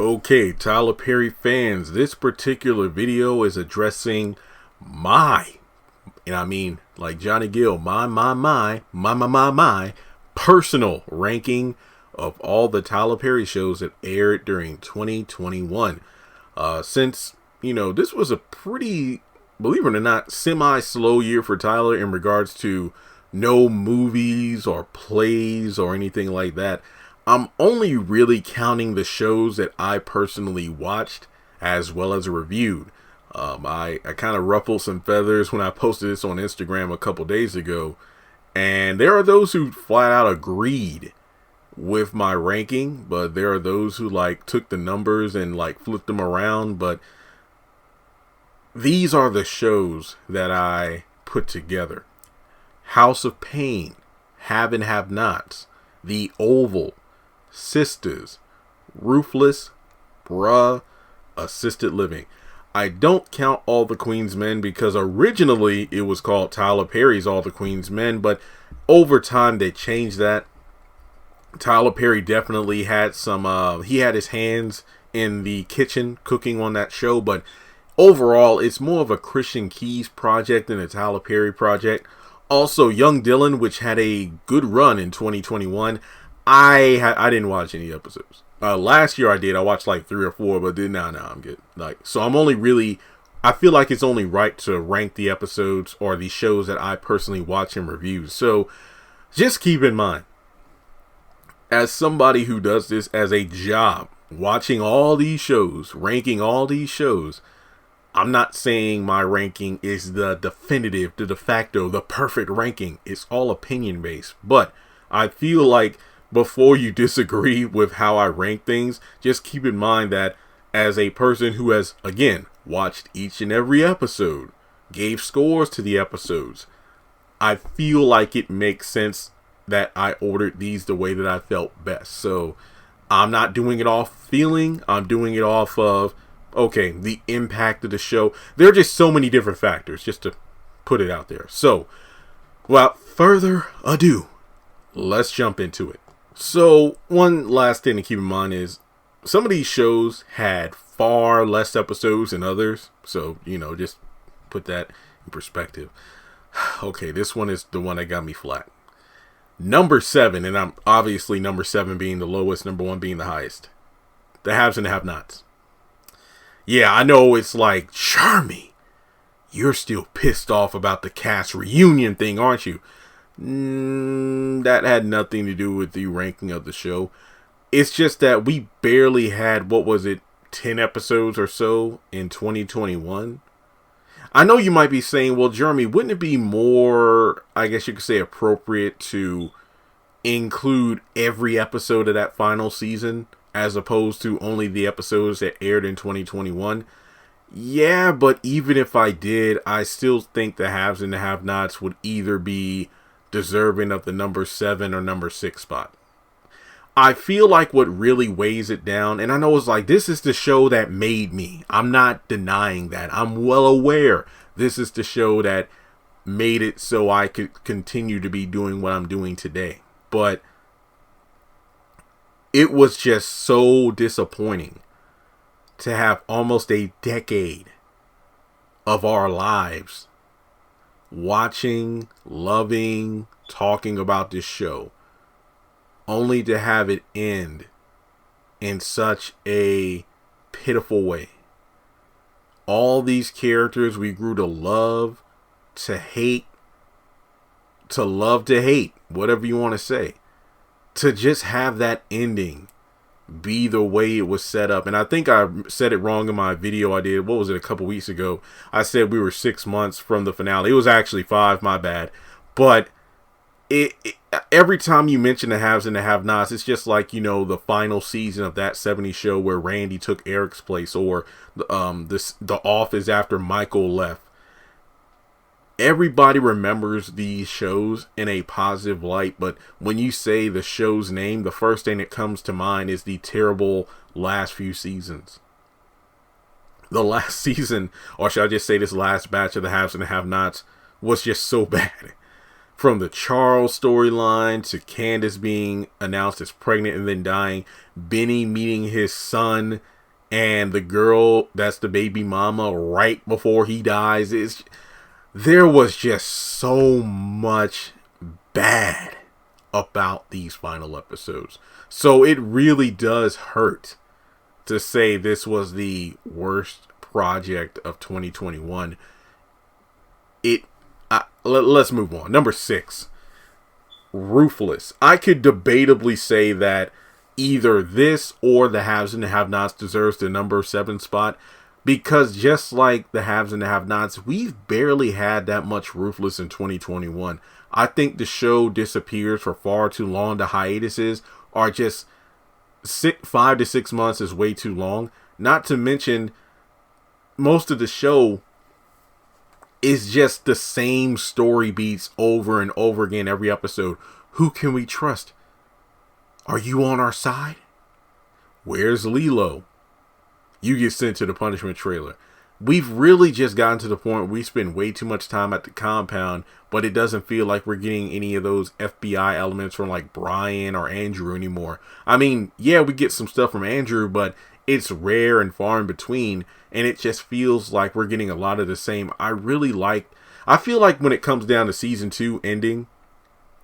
Okay, Tyler Perry fans, this particular video is addressing and I mean like Johnny Gill, my personal ranking of all the Tyler Perry shows that aired during 2021. Since, this was a pretty, believe it or not, semi-slow year for Tyler in regards to no movies or plays or anything like that. I'm only really counting the shows that I personally watched as well as reviewed. I kind of ruffled some feathers when I posted this on Instagram a couple days ago, and there are those who flat out agreed with my ranking, but there are those who took the numbers and flipped them around. But these are the shows that I put together: House of Pain, Have and Have Nots, The Oval, Sistas, Ruthless, Bruh, Assisted Living. I don't count All the Queen's Men because originally it was called Tyler Perry's All the Queen's Men, but over time they changed that. Tyler Perry definitely had he had his hands in the kitchen cooking on that show, but overall it's more of a Christian Keys project than a Tyler Perry project. Also, Young Dylan, which had a good run in 2021. I didn't watch any episodes. Last year I did. I watched 3 or 4, but then I'm good. So I'm only really, I feel like it's only right to rank the episodes or the shows that I personally watch and review. So just keep in mind, as somebody who does this as a job, watching all these shows, ranking all these shows, I'm not saying my ranking is the definitive, the de facto, the perfect ranking. It's all opinion based. But I feel like before you disagree with how I rank things, just keep in mind that as a person who has, again, watched each and every episode, gave scores to the episodes, I feel like it makes sense that I ordered these the way that I felt best. So I'm not doing it off feeling. I'm doing it off of, okay, the impact of the show. There are just so many different factors, just to put it out there. So without further ado, let's jump into it. So one last thing to keep in mind is some of these shows had far less episodes than others. So, just put that in perspective. Okay, this one is the one that got me flat. Number 7, and I'm obviously number 7 being the lowest, number 1 being the highest. The Haves and the Have-Nots. Yeah, I know it's Jeremy, you're still pissed off about the cast reunion thing, aren't you? That had nothing to do with the ranking of the show. It's just that we barely had, 10 episodes or so in 2021. I know you might be saying, well, Jeremy, wouldn't it be more, I guess you could say, appropriate to include every episode of that final season as opposed to only the episodes that aired in 2021? Yeah, but even if I did, I still think the Haves and the Have-Nots would either be deserving of the number 7 or number 6 spot. I feel like what really weighs it down, and I know it's this is the show that made me. I'm not denying that. I'm well aware this is the show that made it so I could continue to be doing what I'm doing today. But it was just so disappointing to have almost a decade of our lives watching, loving, talking about this show, only to have it end in such a pitiful way. All these characters we grew to love, to hate, to love to hate, whatever you want to say, to just have that ending be the way it was set up. And I think I said it wrong in my video I did, a couple weeks ago. I said we were 6 months from the finale. It was actually 5, my bad. But every time you mention the Haves and the Have-Nots, it's just the final season of that 70s show where Randy took Eric's place, or The Office after Michael left. Everybody remembers these shows in a positive light, but when you say the show's name, the first thing that comes to mind is the terrible last few seasons. The last season, or should I just say this last batch of the Haves and the Have-Nots, was just so bad. From the Charles storyline to Candace being announced as pregnant and then dying, Benny meeting his son and the girl that's the baby mama right before he dies. There was just so much bad about these final episodes. So it really does hurt to say this was the worst project of 2021. Let's move on. Number 6, Ruthless. I could debatably say that either this or the Haves and the Have-Nots deserves the number 7 spot, because just like the Haves and the Have-Nots, we've barely had that much Ruthless in 2021. I think the show disappears for far too long. The hiatuses are just 5 to 6 months is way too long. Not to mention, most of the show is just the same story beats over and over again every episode. Who can we trust? Are you on our side? Where's Lilo? You get sent to the punishment trailer. We've really just gotten to the point where we spend way too much time at the compound, but it doesn't feel like we're getting any of those FBI elements from like Brian or Andrew anymore. I mean, yeah, we get some stuff from Andrew, but it's rare and far in between, and it just feels like we're getting a lot of the same. I feel like when it comes down to season 2 ending,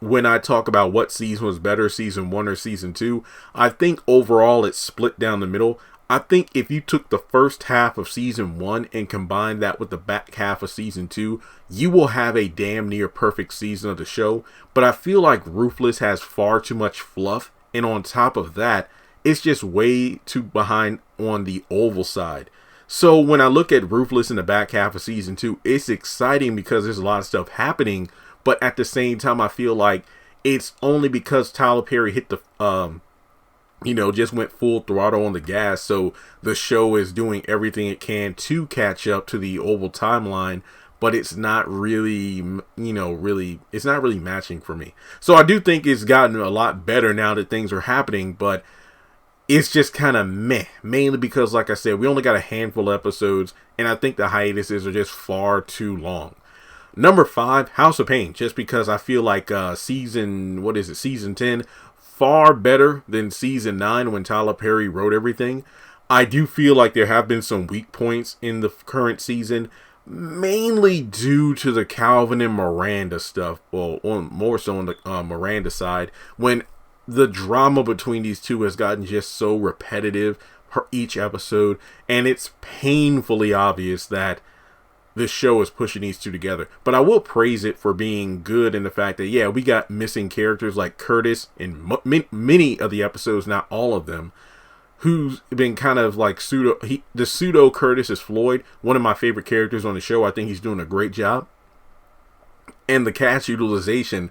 when I talk about what season was better, season 1 or season 2, I think overall it's split down the middle. I think if you took the first half of season 1 and combined that with the back half of season 2, you will have a damn near perfect season of the show. But I feel like Ruthless has far too much fluff, and on top of that, it's just way too behind on the oval side. So when I look at Ruthless in the back half of season 2, it's exciting because there's a lot of stuff happening. But at the same time, I feel like it's only because Tyler Perry hit the, just went full throttle on the gas. So the show is doing everything it can to catch up to the oval timeline. But it's not really, it's not really matching for me. So I do think it's gotten a lot better now that things are happening. But it's just kind of meh, mainly because, like I said, we only got a handful of episodes, and I think the hiatuses are just far too long. Number 5, House of Pain, just because I feel like season 10, far better than season 9 when Tyler Perry wrote everything. I do feel like there have been some weak points in the current season, mainly due to the Calvin and Miranda stuff, well, more so on the Miranda side, when the drama between these two has gotten just so repetitive for each episode, and it's painfully obvious that this show is pushing these two together. But I will praise it for being good in the fact that, yeah, we got missing characters like Curtis in many of the episodes, not all of them, who's been kind of like the pseudo Curtis is Floyd, one of my favorite characters on the show. I think he's doing a great job. And the cast utilization,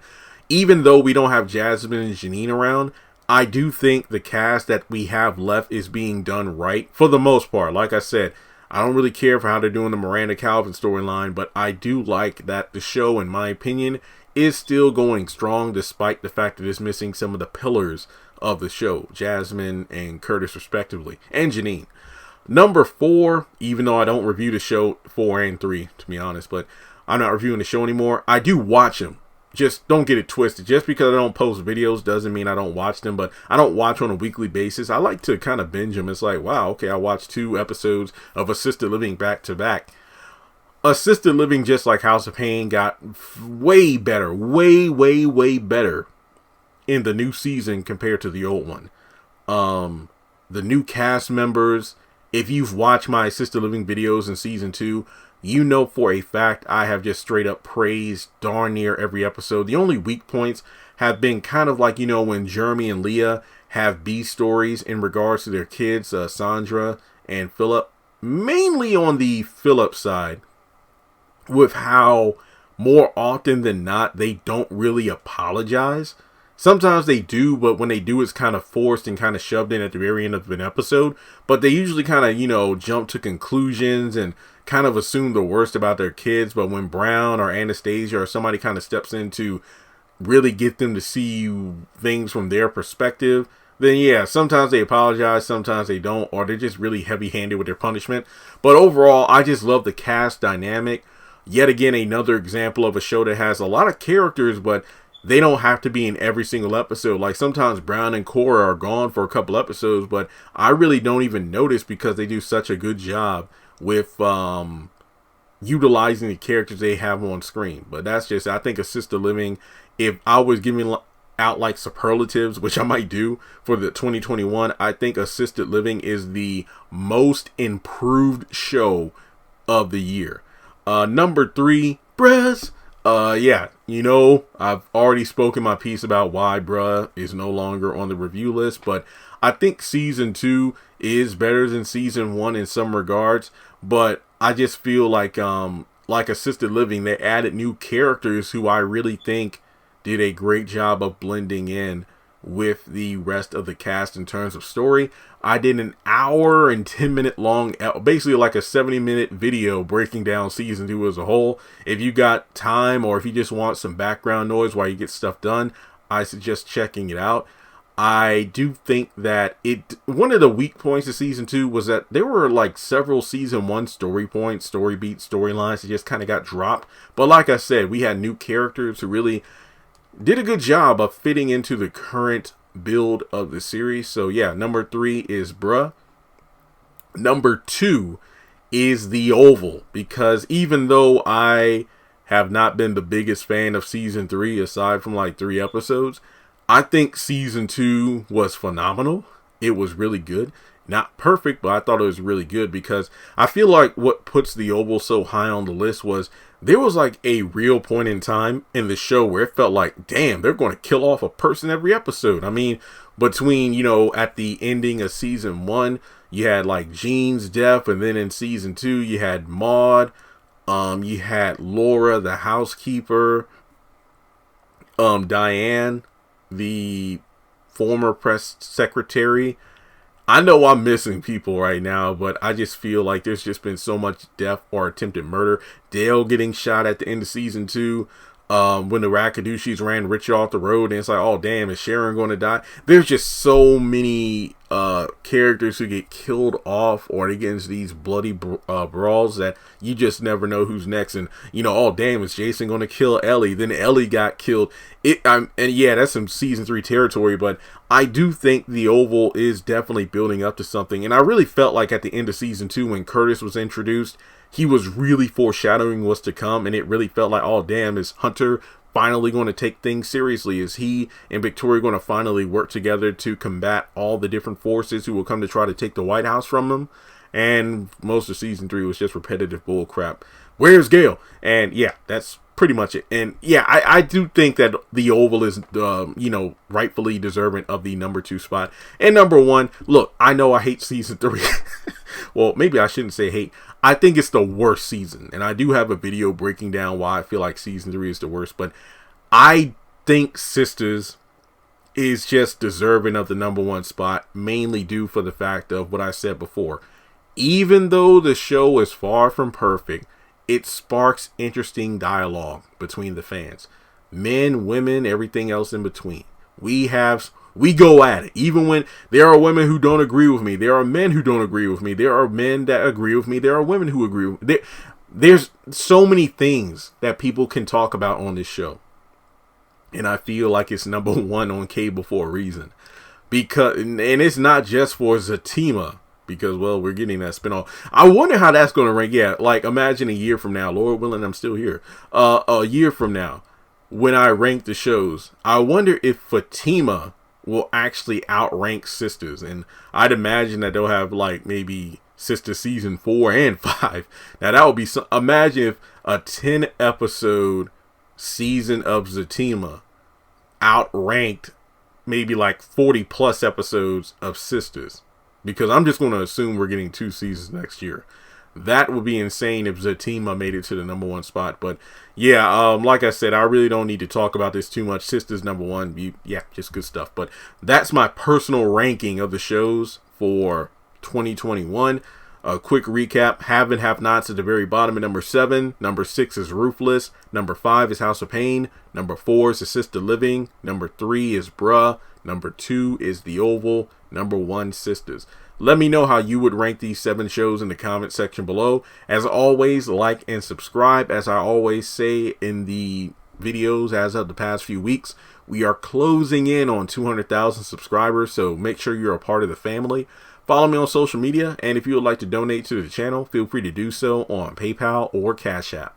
even though we don't have Jasmine and Janine around, I do think the cast that we have left is being done right for the most part. Like I said, I don't really care for how they're doing the Miranda Calvin storyline, but I do like that the show, in my opinion, is still going strong despite the fact that it's missing some of the pillars of the show, Jasmine and Curtis respectively, and Janine. Number 4, even though I don't review the show 4 and 3, to be honest, but I'm not reviewing the show anymore. I do watch them. Just don't get it twisted. Just because I don't post videos doesn't mean I don't watch them, but I don't watch on a weekly basis. I like to kind of binge them. It's like, wow, okay, I watched 2 episodes of Assisted Living back to back. Assisted Living, just like House of Pain, got way better, way better in the new season compared to the old one. The new cast members, if you've watched my Assisted Living videos in season 2, you know for a fact I have just straight up praised darn near every episode. The only weak points have been kind of like, when Jeremy and Leah have B stories in regards to their kids, Sandra and Philip. Mainly on the Philip side, with how more often than not they don't really apologize. Sometimes they do, but when they do, it's kind of forced and kind of shoved in at the very end of an episode. But they usually kind of, jump to conclusions and kind of assume the worst about their kids. But when Brown or Anastasia or somebody kind of steps in to really get them to see things from their perspective, then yeah, sometimes they apologize, sometimes they don't, or they're just really heavy-handed with their punishment. But overall, I just love the cast dynamic. Yet again, another example of a show that has a lot of characters, but they don't have to be in every single episode. Like sometimes Brown and Cora are gone for a couple episodes, but I really don't even notice because they do such a good job with utilizing the characters they have on screen. But that's just, I think Assisted Living, if I was giving out like superlatives, which I might do for the 2021, I think Assisted Living is the most improved show of the year. Number 3, Bruh. Yeah, I've already spoken my piece about why Bruh is no longer on the review list, but I think season 2 is better than season 1 in some regards, but I just feel like Assisted Living, they added new characters who I really think did a great job of blending in with the rest of the cast in terms of story. I did an hour and 10-minute long, basically like a 70-minute video breaking down season 2 as a whole. If you got time or if you just want some background noise while you get stuff done, I suggest checking it out. I do think that one of the weak points of season 2 was that there were like several season 1 story points, story beats, storylines that just kind of got dropped. But like I said, we had new characters who really did a good job of fitting into the current build of the series. So yeah, number 3 is Bruh. Number 2 is The Oval, because even though I have not been the biggest fan of season 3, aside from like 3 episodes, I think season 2 was phenomenal. It was really good. Not perfect, but I thought it was really good, because I feel like what puts The Oval so high on the list was there was like a real point in time in the show where it felt like, damn, they're going to kill off a person every episode. I mean, between, at the ending of season 1, you had like Jean's death, and then in season 2, you had Maud, you had Laura, the housekeeper, Diane, the former press secretary. I know I'm missing people right now, but I just feel like there's just been so much death or attempted murder. Dale getting shot at the end of season 2. When the Rakadushis ran Richard off the road, and it's like, oh damn, is Sharon going to die? There's just so many characters who get killed off, or they get into these bloody brawls that you just never know who's next. And oh damn, is Jason going to kill Ellie? Then Ellie got killed. And yeah, that's some season 3 territory, but I do think The Oval is definitely building up to something. And I really felt like at the end of season 2, when Curtis was introduced, he was really foreshadowing what's to come, and it really felt like, oh damn, is Hunter finally going to take things seriously? Is he and Victoria going to finally work together to combat all the different forces who will come to try to take the White House from them? And most of season 3 was just repetitive bull crap. Where's Gale? And yeah, that's pretty much it. And yeah, I do think that The Oval is, rightfully deserving of the number 2 spot. And number 1, look, I know I hate season 3. Well, maybe I shouldn't say hate. I think it's the worst season. And I do have a video breaking down why I feel like season 3 is the worst. But I think Sistas is just deserving of the number 1 spot, mainly due for the fact of what I said before. Even though the show is far from perfect, it sparks interesting dialogue between the fans. Men, women, everything else in between. We go at it. Even when there are women who don't agree with me, there are men who don't agree with me, there are men that agree with me, there are women who agree with me. There's so many things that people can talk about on this show. And I feel like it's number 1 on cable for a reason. And it's not just for Zatima, because, well, we're getting that spinoff. I wonder how that's going to rank. Yeah, like imagine a year from now, Lord willing, I'm still here. A year from now, when I rank the shows, I wonder if Fatima will actually outrank Sisters. And I'd imagine that they'll have like maybe Sisters season 4 and 5. Now that would be imagine if a 10 episode season of Zatima outranked maybe like 40 plus episodes of Sisters. Because I'm just going to assume we're getting 2 seasons next year. That would be insane if Zatima made it to the number 1 spot. But yeah, like I said, I really don't need to talk about this too much. Sisters number 1, yeah, just good stuff. But that's my personal ranking of the shows for 2021. A quick recap: Have and Have Nots at the very bottom at number 7. Number 6 is Ruthless. Number 5 is House of Pain. Number 4 is Assisted Living. Number 3 is Bruh. Number 2 is The Oval. Number 1, Sisters. Let me know how you would rank these 7 shows in the comment section below. As always, like and subscribe. As I always say in the videos as of the past few weeks, we are closing in on 200,000 subscribers, so make sure you're a part of the family. Follow me on social media, and if you would like to donate to the channel, feel free to do so on PayPal or Cash App.